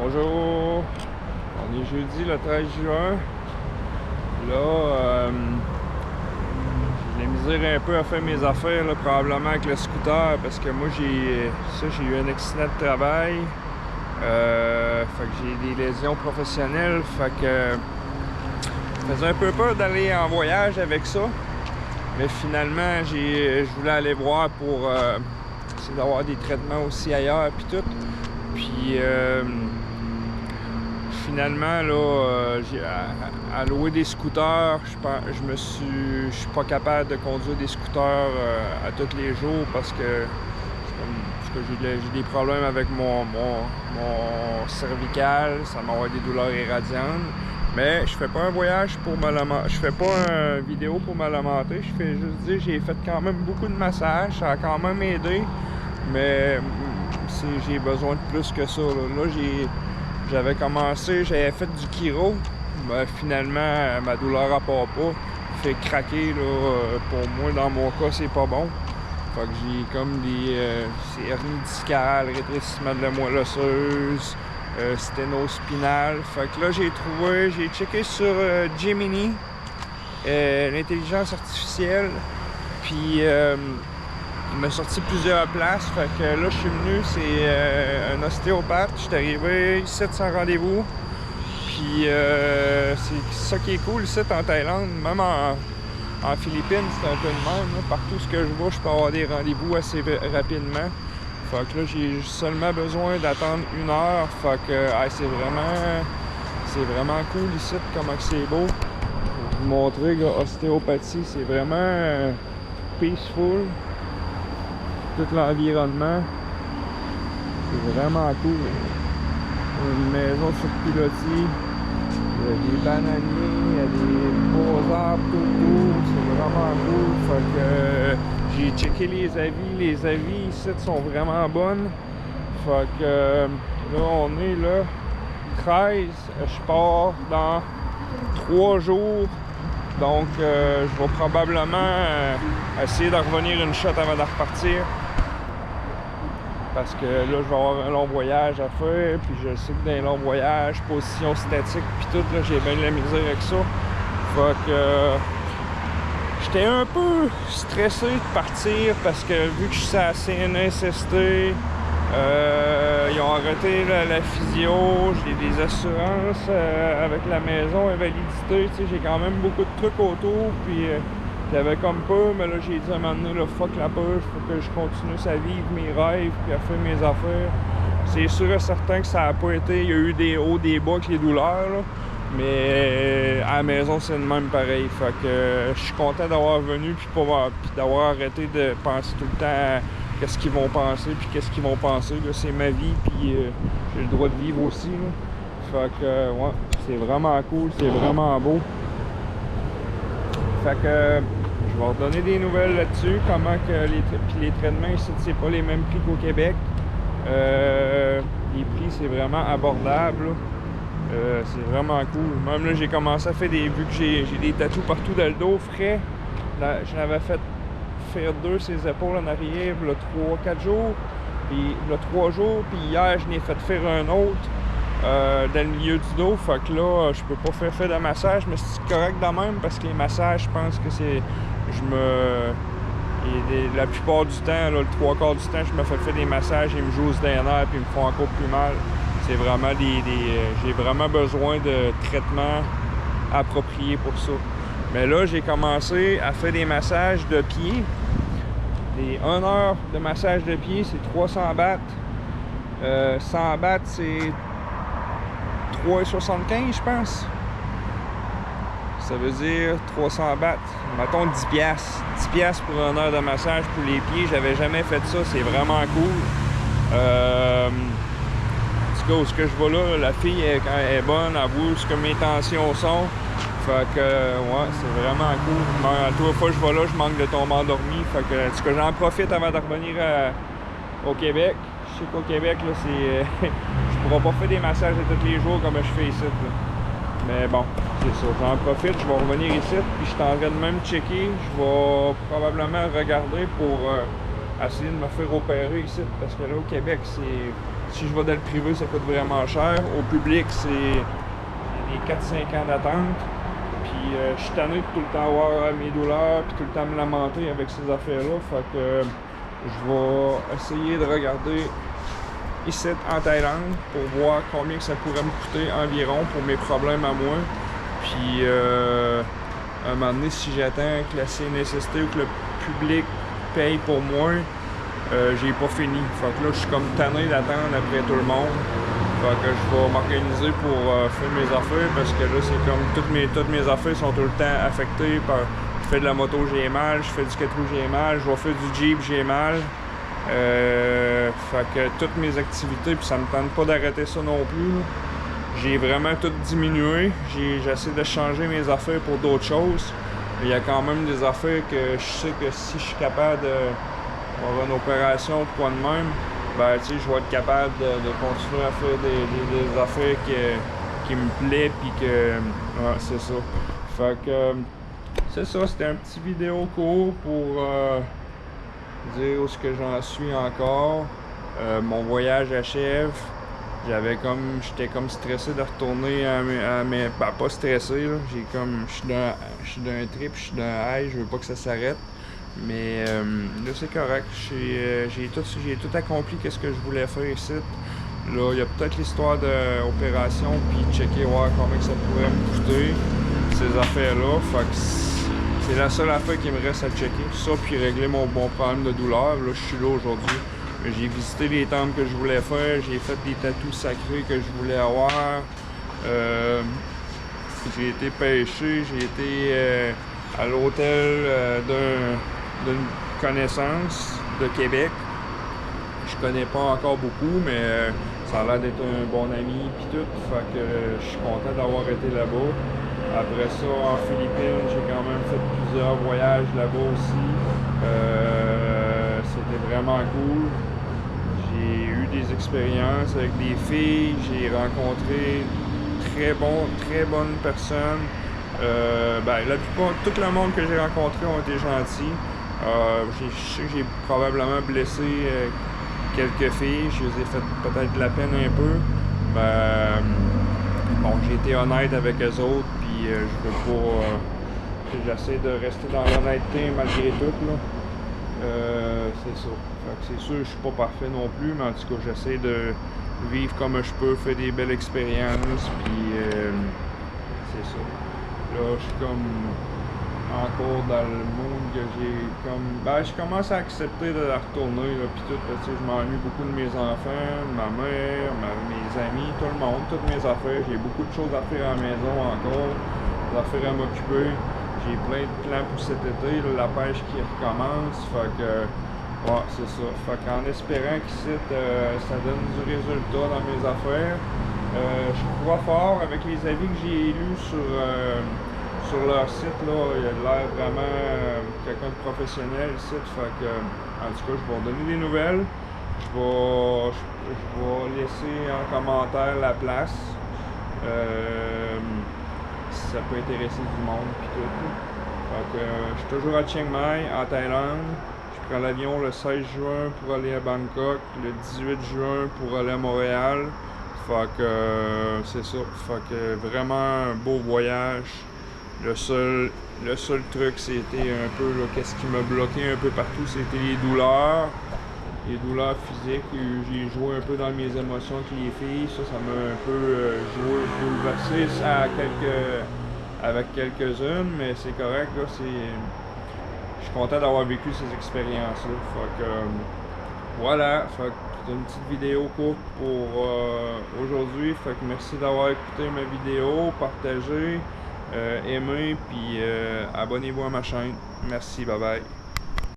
Bonjour, on est jeudi le 13 juin. Là, j'ai de la misère un peu à faire mes affaires, là, probablement avec le scooter, parce que moi j'ai eu un accident de travail. Fait que j'ai des lésions professionnelles. Fait que ça faisait un peu peur d'aller en voyage avec ça. Mais finalement, je voulais aller voir pour essayer d'avoir des traitements aussi ailleurs puis tout. Puis finalement, là, à louer des scooters, je suis pas capable de conduire des scooters à tous les jours parce que j'ai des problèmes avec mon cervical, ça m'envoie des douleurs irradiantes. Mais je fais pas un voyage pour me lamenter, je fais pas une vidéo pour me lamenter, je fais juste dire j'ai fait quand même beaucoup de massages, ça a quand même aidé, mais j'ai besoin de plus que ça. Là j'avais commencé, j'avais fait du chiro, mais finalement ma douleur à part pas, fait craquer là, pour moi dans mon cas c'est pas bon. Fait que j'ai comme des hernies discales, rétrécissement de la moelle osseuse, sténose spinale. Fait que là j'ai checké sur Gemini, l'intelligence artificielle, puis il m'a sorti plusieurs places. Fait que là je suis venu, c'est un ostéopathe. Je suis arrivé ici sans rendez-vous. Puis c'est ça qui est cool ici en Thaïlande, même en Philippines, c'est un peu de même. Là. Partout ce que je vais, je peux avoir des rendez-vous assez rapidement. Fait que là, j'ai seulement besoin d'attendre 1 heure. Fait que c'est vraiment cool ici, comment c'est beau. Je vais vous montrer, là, ostéopathie, c'est vraiment peaceful. Tout l'environnement, c'est vraiment cool. Une maison sur pilotis. Il y a des bananiers, il y a des beaux arbres tout autour, c'est vraiment cool. Fait que j'ai checké les avis. Les avis ici sont vraiment bonnes. Fait que là, on est là, 13. Je pars dans 3 jours. Donc, je vais probablement essayer de revenir une shot avant de repartir. Parce que là, je vais avoir un long voyage à faire, puis je sais que dans les longs voyages, position statique, puis tout, là, j'ai bien de la misère avec ça. Fait que j'étais un peu stressé de partir parce que vu que je suis à la CNSST, ils ont arrêté la physio, j'ai des assurances avec la maison, invalidité, tu sais, j'ai quand même beaucoup de trucs autour, puis j'avais comme peur, mais là j'ai dit à un moment donné, là, fuck la peur, il faut que je continue à vivre mes rêves, puis à faire mes affaires. C'est sûr et certain que ça n'a pas été, il y a eu des hauts, des bas avec les douleurs, là, mais à la maison c'est le même pareil. Fait que je suis content d'avoir venu, puis d'avoir arrêté de penser tout le temps à qu'est-ce qu'ils vont penser, puis qu'est-ce qu'ils vont penser. Là, c'est ma vie, puis j'ai le droit de vivre aussi. Là. Fait que, ouais, c'est vraiment cool, c'est vraiment beau. Fait que je vais redonner des nouvelles là-dessus, comment que les traitements ici, c'est pas les mêmes prix qu'au Québec. Les prix, c'est vraiment abordable. C'est vraiment cool. Même là, j'ai commencé à faire vu que j'ai des tatous partout dans le dos, frais. J'en avais fait faire 2 sur les épaules en arrière, le 3-4 jours. Puis le 3 jours, puis hier, je n'ai fait faire un autre dans le milieu du dos. Fait que là, je peux pas faire de massage, mais c'est correct de même parce que les massages, je pense que c'est. La plupart du temps, là, le 3/4 du temps, je me fais faire des massages, ils me jouent dans les nerfs puis ils me font encore plus mal. C'est vraiment j'ai vraiment besoin de traitements appropriés pour ça. Mais là, j'ai commencé à faire des massages de pied. Les 1 heure de massage de pied, c'est 300 bahts. 100 bahts, c'est 3,75, je pense. Ça veut dire 300 bahts. Mettons 10 piastres. 10 piastres pour 1 heure de massage pour les pieds. J'avais jamais fait ça. C'est vraiment cool. En tout cas, où ce que je vais là, la fille, quand elle est bonne, elle voit ce que mes tensions sont. Fait que, ouais, c'est vraiment cool. Mais, toute fois que je vais là, je manque de tomber endormi. Fait que, en tout cas, j'en profite avant de revenir au Québec. Je sais qu'au Québec, là, c'est... je pourrai pas faire des massages tous les jours comme je fais ici, là. Mais bon, c'est ça. J'en profite, je vais revenir ici, puis je suis en train de même checker. Je vais probablement regarder pour essayer de me faire opérer ici. Parce que là, au Québec, Si je vais dans le privé, ça coûte vraiment cher. Au public, c'est des 4-5 ans d'attente. Puis je suis tanné de tout le temps avoir mes douleurs, puis tout le temps me lamenter avec ces affaires-là. Fait que je vais essayer de regarder ici en Thaïlande pour voir combien que ça pourrait me coûter environ pour mes problèmes à moi. Puis à un moment donné, si j'attends que la CNSST ou que le public paye pour moi, j'ai pas fini. Fait que là, je suis comme tanné d'attendre après tout le monde. Fait que je vais m'organiser pour faire mes affaires parce que là, c'est comme toutes mes affaires sont tout le temps affectées par. Je fais de la moto, j'ai mal, je fais du 4 roues, j'ai mal, je vais faire du Jeep, j'ai mal. Fait que toutes mes activités, puis ça me tente pas d'arrêter ça non plus. J'ai vraiment tout diminué. J'essaie de changer mes affaires pour d'autres choses. Il y a quand même des affaires que je sais que si je suis capable d'avoir une opération ou quoi de même, ben tu sais, je vais être capable de continuer à faire des affaires qui me plaisent puis que. Ouais, c'est ça. Fait que c'est ça, c'était un petit vidéo court pour dire où est-ce que j'en suis encore. Mon voyage achève. J'étais comme stressé de retourner à mes. Ben, pas stressé, là. Je suis d'un trip, je suis d'un high, je veux pas que ça s'arrête. Mais là, c'est correct. J'ai tout accompli qu'est-ce que je voulais faire ici. Là, il y a peut-être l'histoire d'opération, puis checker, voir combien que ça pourrait me coûter, ces affaires-là. Fait que c'est la seule affaire qui me reste à checker. Ça, puis régler mon problème de douleur. Là, je suis là aujourd'hui. J'ai visité les temples que je voulais faire, j'ai fait des tatous sacrés que je voulais avoir. J'ai été pêcher, j'ai été à l'hôtel d'une connaissance de Québec. Je connais pas encore beaucoup, mais ça a l'air d'être un bon ami pis tout. Fait que je suis content d'avoir été là-bas. Après ça, en Philippines, j'ai quand même fait plusieurs voyages là-bas aussi. C'était vraiment cool. J'ai eu des expériences avec des filles, j'ai rencontré très bonnes personnes. La plupart, tout le monde que j'ai rencontré ont été gentils. Je sais que j'ai probablement blessé quelques filles, je les ai fait peut-être de la peine un peu. Bon, j'ai été honnête avec eux autres, puis je veux pas. J'essaie de rester dans l'honnêteté malgré tout, là. C'est ça. C'est sûr, je suis pas parfait non plus, mais en tout cas, j'essaie de vivre comme je peux, faire des belles expériences, puis c'est ça. Là, je suis comme encore dans le monde que j'ai comme. Je commence à accepter de la retourner, là, puis tout, parce que je m'ennuie beaucoup de mes enfants, de ma mère, mes amis, tout le monde, toutes mes affaires. J'ai beaucoup de choses à faire à la maison encore, des affaires à m'occuper. J'ai plein de plans pour cet été, là, la pêche qui recommence, fait que. Ouais, c'est ça. Fait qu'en espérant qu'ici, ça donne du résultat dans mes affaires, je crois fort avec les avis que j'ai lus sur leur site, là, il a l'air vraiment quelqu'un de professionnel ici. Fait que, en tout cas, je vais donner des nouvelles. Je vais laisser en commentaire la place. Si ça peut intéresser du monde pis tout. Fait que je suis toujours à Chiang Mai, en Thaïlande. Je prends l'avion le 16 juin pour aller à Bangkok, le 18 juin pour aller à Montréal. Fait que c'est ça. Fait que vraiment un beau voyage. Le seul truc, c'était un peu qu'est-ce qui m'a bloqué un peu partout, c'était les douleurs. Les douleurs physiques. J'ai joué un peu dans mes émotions avec les filles. Ça m'a un peu bouleversé avec quelques-unes, mais c'est correct, là, je suis content d'avoir vécu ces expériences-là. Fait que, voilà, fait que c'est une petite vidéo courte pour aujourd'hui. Fait que merci d'avoir écouté ma vidéo, partagé, aimé, puis abonnez-vous à ma chaîne. Merci, bye bye.